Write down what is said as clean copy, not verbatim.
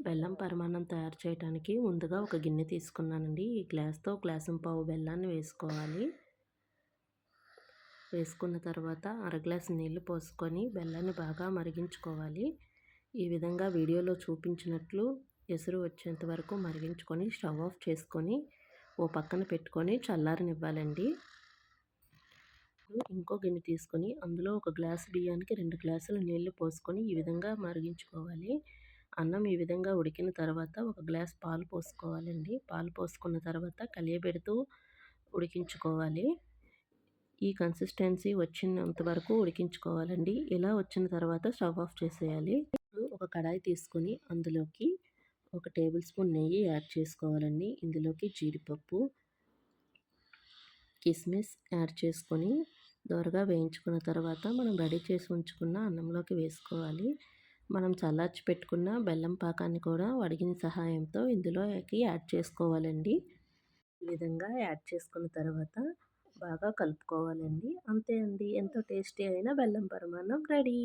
బెల్లం పరమాన్నం తయారు చేయడానికి ముందుగా ఒక గిన్నె తీసుకున్నానండి. ఈ గ్లాస్‌తో గ్లాసుంపావు బెల్లాన్ని వేసుకోవాలి. వేసుకున్న తర్వాత అర గ్లాసు నీళ్లు పోసుకొని బెల్లాన్ని బాగా మరిగించుకోవాలి. ఈ విధంగా వీడియోలో చూపించినట్లు ఎసురు వచ్చేంత వరకు మరిగించుకొని స్టవ్ ఆఫ్ చేసుకొని ఓ పక్కన పెట్టుకొని చల్లారనివ్వాలండి. ఇంకో గిన్నె తీసుకొని అందులో ఒక గ్లాసు బియ్యానికి 2 గ్లాసుల నీళ్లు పోసుకొని ఈ విధంగా మరిగించుకోవాలి. అన్నం ఈ విధంగా ఉడికిన తర్వాత ఒక గ్లాస్ పాలు పోసుకోవాలండి. పాలు పోసుకున్న తర్వాత కలియబెడుతూ ఉడికించుకోవాలి. ఈ కన్సిస్టెన్సీ వచ్చినంత వరకు ఉడికించుకోవాలండి. ఇలా వచ్చిన తర్వాత స్టవ్ ఆఫ్ చేసేయాలి. ఇప్పుడు ఒక కడాయి తీసుకొని అందులోకి ఒక టేబుల్ స్పూన్ నెయ్యి యాడ్ చేసుకోవాలండి. ఇందులోకి జీడిపప్పు, కిస్మిస్ యాడ్ చేసుకొని దోరగా వేయించుకున్న తర్వాత మనం రెడీ చేసి ఉంచుకున్న అన్నంలోకి వేసుకోవాలి. మనం చల్లార్చి పెట్టుకున్న బెల్లం పాకాన్ని కూడా వడిగిన సహాయంతో ఇందులోకి యాడ్ చేసుకోవాలండి. ఈ విధంగా యాడ్ చేసుకున్న తర్వాత బాగా కలుపుకోవాలండి. అంతే అండి. ఎంతో టేస్టీ అయిన బెల్లం పరమాన్నం రెడీ.